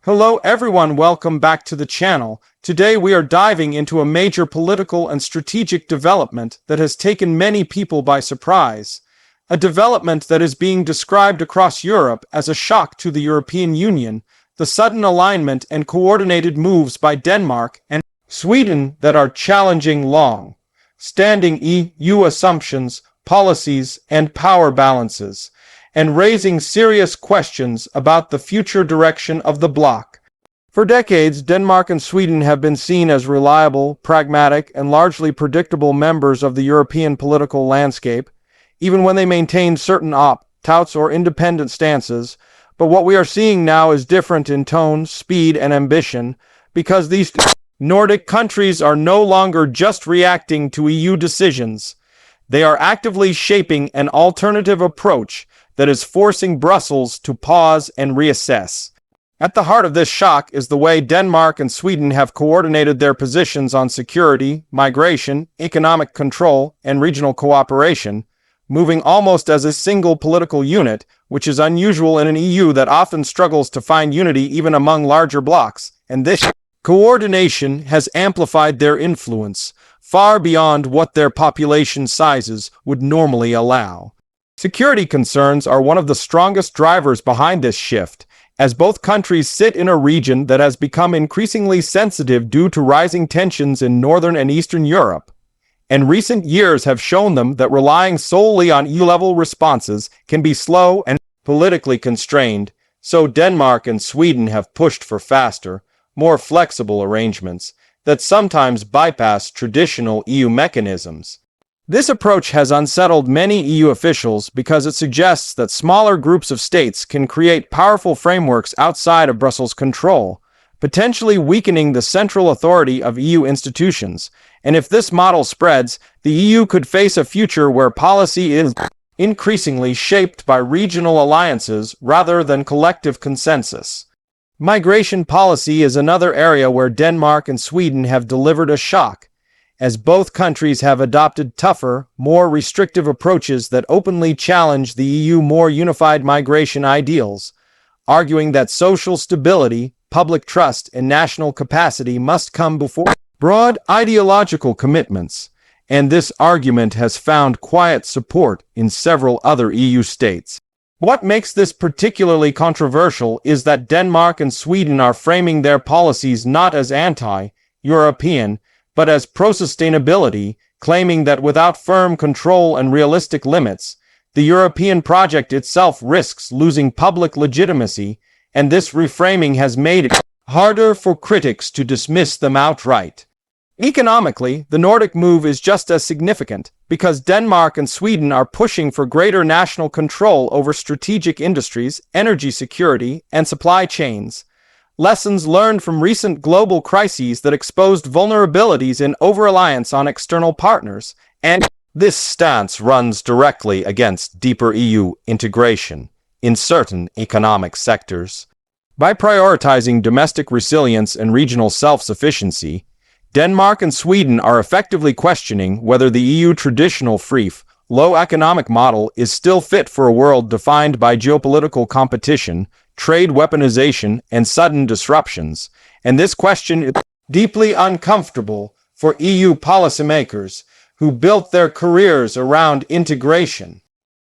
Hello everyone, welcome back to the channel. Today we are diving into a major political and strategic development that has taken many people by surprise. A development that is being described across Europe as a shock to the European Union, the sudden alignment and coordinated moves by Denmark and Sweden that are challenging long-standing EU assumptions, policies, and power balances, and raising serious questions about the future direction of the bloc. For decades, Denmark and Sweden have been seen as reliable, pragmatic, and largely predictable members of the European political landscape, even when they maintained certain opt-outs or independent stances. But what we are seeing now is different in tone, speed, and ambition, because these Nordic countries are no longer just reacting to EU decisions. They are actively shaping an alternative approach that is forcing Brussels to pause and reassess. At the heart of this shock is the way Denmark and Sweden have coordinated their positions on security, migration, economic control, and regional cooperation, moving almost as a single political unit, which is unusual in an EU that often struggles to find unity even among larger blocs, and this coordination has amplified their influence far beyond what their population sizes would normally allow. Security concerns are one of the strongest drivers behind this shift, as both countries sit in a region that has become increasingly sensitive due to rising tensions in Northern and Eastern Europe. And recent years have shown them that relying solely on EU-level responses can be slow and politically constrained, so Denmark and Sweden have pushed for faster, more flexible arrangements that sometimes bypass traditional EU mechanisms. This approach has unsettled many EU officials because it suggests that smaller groups of states can create powerful frameworks outside of Brussels' control, potentially weakening the central authority of EU institutions. And if this model spreads, the EU could face a future where policy is increasingly shaped by regional alliances rather than collective consensus. Migration policy is another area where Denmark and Sweden have delivered a shock, as both countries have adopted tougher, more restrictive approaches that openly challenge the EU's more unified migration ideals, arguing that social stability, public trust, and national capacity must come before broad ideological commitments, and this argument has found quiet support in several other EU states. What makes this particularly controversial is that Denmark and Sweden are framing their policies not as anti-European, but as pro-sustainability, claiming that without firm control and realistic limits, the European project itself risks losing public legitimacy, and this reframing has made it harder for critics to dismiss them outright. Economically, the Nordic move is just as significant, because Denmark and Sweden are pushing for greater national control over strategic industries, energy security, and supply chains. Lessons learned from recent global crises that exposed vulnerabilities in over-reliance on external partners, and this stance runs directly against deeper EU integration in certain economic sectors. By prioritizing domestic resilience and regional self-sufficiency, Denmark and Sweden are effectively questioning whether the EU traditional free, low economic model is still fit for a world defined by geopolitical competition, trade weaponization, and sudden disruptions, and this question is deeply uncomfortable for EU policymakers who built their careers around integration.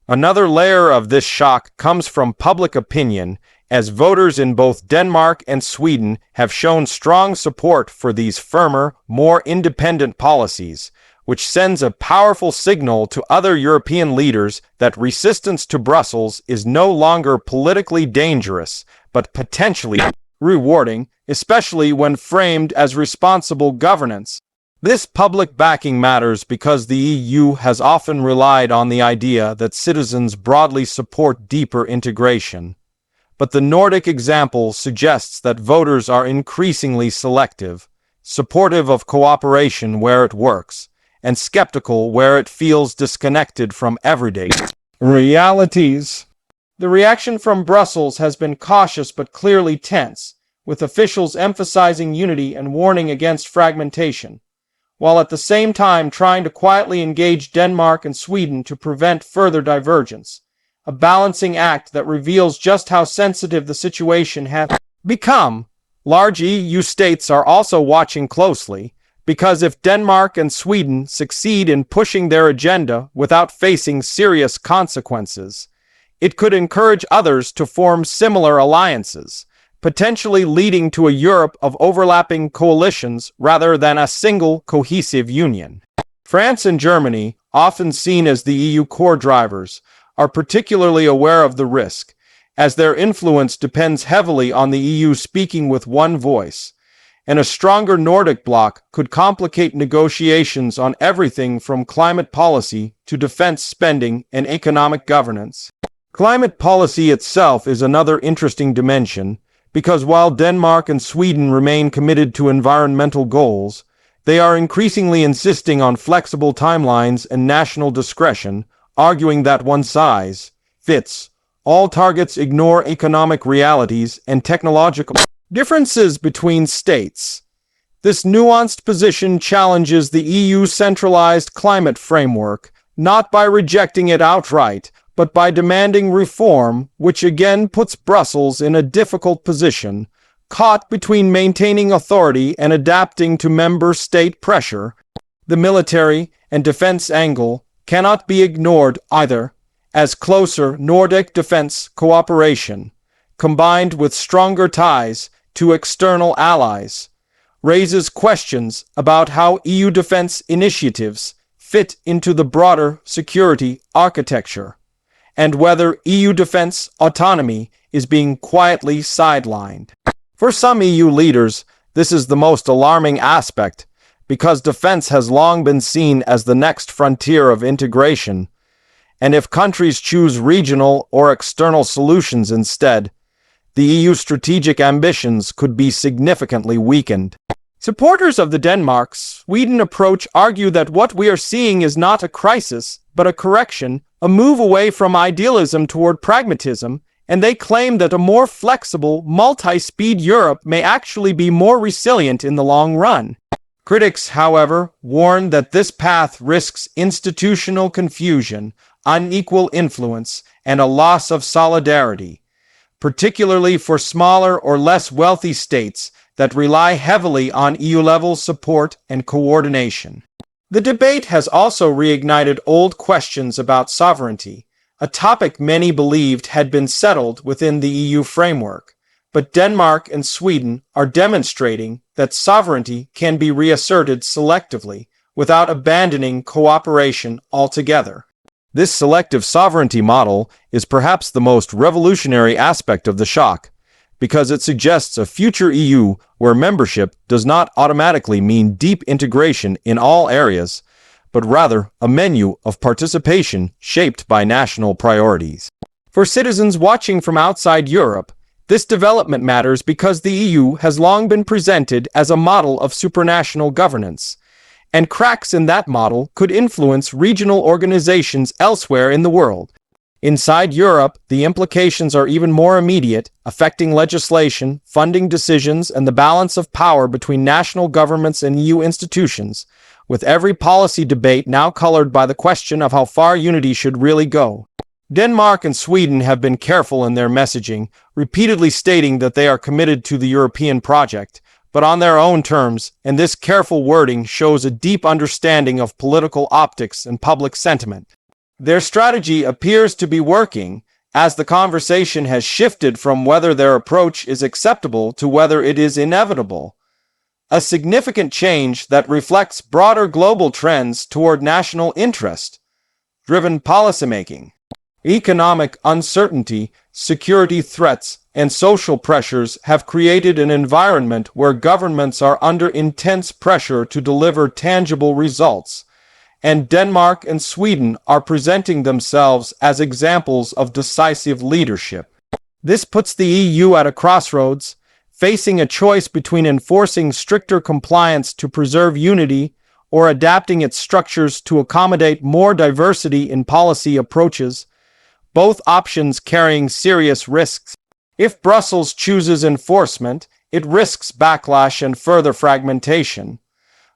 Another layer of this shock comes from public opinion, as voters in both Denmark and Sweden have shown strong support for these firmer, more independent policies, which sends a powerful signal to other European leaders that resistance to Brussels is no longer politically dangerous, but potentially rewarding, especially when framed as responsible governance. This public backing matters because the EU has often relied on the idea that citizens broadly support deeper integration. But the Nordic example suggests that voters are increasingly selective, supportive of cooperation where it works, and skeptical where it feels disconnected from everyday realities. The reaction from Brussels has been cautious but clearly tense, with officials emphasizing unity and warning against fragmentation, while at the same time trying to quietly engage Denmark and Sweden to prevent further divergence. A balancing act that reveals just how sensitive the situation has become Large EU states are also watching closely, because if Denmark and Sweden succeed in pushing their agenda without facing serious consequences, it could encourage others to form similar alliances, potentially leading to a Europe of overlapping coalitions rather than a single cohesive union. France and Germany, often seen as the EU core drivers, are particularly aware of the risk, as their influence depends heavily on the EU speaking with one voice, and a stronger Nordic bloc could complicate negotiations on everything from climate policy to defense spending and economic governance. Climate policy itself is another interesting dimension, because while Denmark and Sweden remain committed to environmental goals, they are increasingly insisting on flexible timelines and national discretion, arguing that one size fits all targets ignore economic realities and technological differences between states. This nuanced position challenges the EU's centralized climate framework, not by rejecting it outright, but by demanding reform, which again puts Brussels in a difficult position, caught between maintaining authority and adapting to member state pressure. The military and defense angle cannot be ignored either, as closer Nordic defense cooperation, combined with stronger ties to external allies, raises questions about how EU defense initiatives fit into the broader security architecture, and whether EU defense autonomy is being quietly sidelined. For some EU leaders, this is the most alarming aspect, because defense has long been seen as the next frontier of integration, and if countries choose regional or external solutions instead, the EU's strategic ambitions could be significantly weakened. Supporters of the Denmark-Sweden approach argue that what we are seeing is not a crisis, but a correction, a move away from idealism toward pragmatism, and they claim that a more flexible, multi-speed Europe may actually be more resilient in the long run. Critics, however, warn that this path risks institutional confusion, unequal influence, and a loss of solidarity, particularly for smaller or less wealthy states that rely heavily on EU-level support and coordination. The debate has also reignited old questions about sovereignty, a topic many believed had been settled within the EU framework. But Denmark and Sweden are demonstrating that sovereignty can be reasserted selectively without abandoning cooperation altogether. This selective sovereignty model is perhaps the most revolutionary aspect of the shock, because it suggests a future EU where membership does not automatically mean deep integration in all areas, but rather a menu of participation shaped by national priorities. For citizens watching from outside Europe, this development matters because the EU has long been presented as a model of supranational governance, and cracks in that model could influence regional organizations elsewhere in the world. Inside Europe, the implications are even more immediate, affecting legislation, funding decisions, and the balance of power between national governments and EU institutions, with every policy debate now colored by the question of how far unity should really go. Denmark and Sweden have been careful in their messaging, repeatedly stating that they are committed to the European project, but on their own terms, and this careful wording shows a deep understanding of political optics and public sentiment. Their strategy appears to be working, as the conversation has shifted from whether their approach is acceptable to whether it is inevitable. A significant change that reflects broader global trends toward national interest-driven policymaking. Economic uncertainty, security threats, and social pressures have created an environment where governments are under intense pressure to deliver tangible results, and Denmark and Sweden are presenting themselves as examples of decisive leadership. This puts the EU at a crossroads, facing a choice between enforcing stricter compliance to preserve unity or adapting its structures to accommodate more diversity in policy approaches, both options carrying serious risks. If Brussels chooses enforcement, it risks backlash and further fragmentation.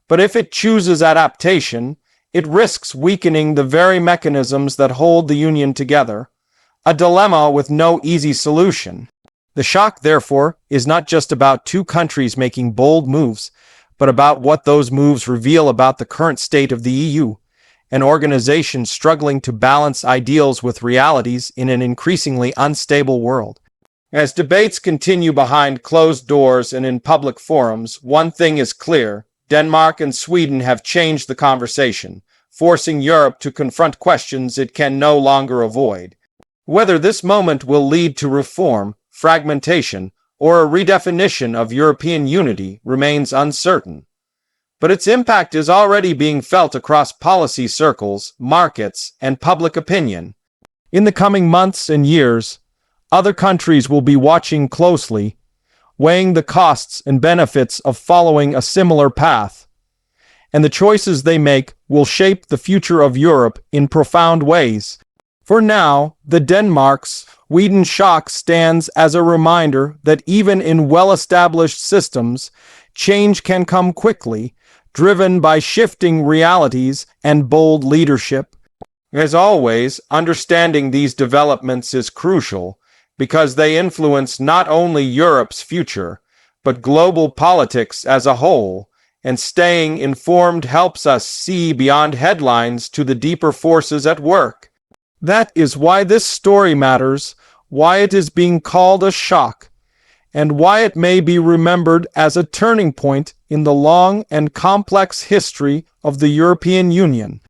But if it chooses adaptation, it risks weakening the very mechanisms that hold the Union together, a dilemma with no easy solution. The shock, therefore, is not just about two countries making bold moves, but about what those moves reveal about the current state of the EU, an organization struggling to balance ideals with realities in an increasingly unstable world. As debates continue behind closed doors and in public forums, one thing is clear: Denmark and Sweden have changed the conversation, forcing Europe to confront questions it can no longer avoid. Whether this moment will lead to reform, fragmentation, or a redefinition of European unity remains uncertain. But its impact is already being felt across policy circles, markets, and public opinion. In the coming months and years, other countries will be watching closely, weighing the costs and benefits of following a similar path. And the choices they make will shape the future of Europe in profound ways. For now, the Denmark-Sweden shock stands as a reminder that even in well-established systems, change can come quickly, driven by shifting realities and bold leadership. As always, understanding these developments is crucial, because they influence not only Europe's future, but global politics as a whole, and staying informed helps us see beyond headlines to the deeper forces at work. That is why this story matters, why it is being called a shock, and why it may be remembered as a turning point in the long and complex history of the European Union.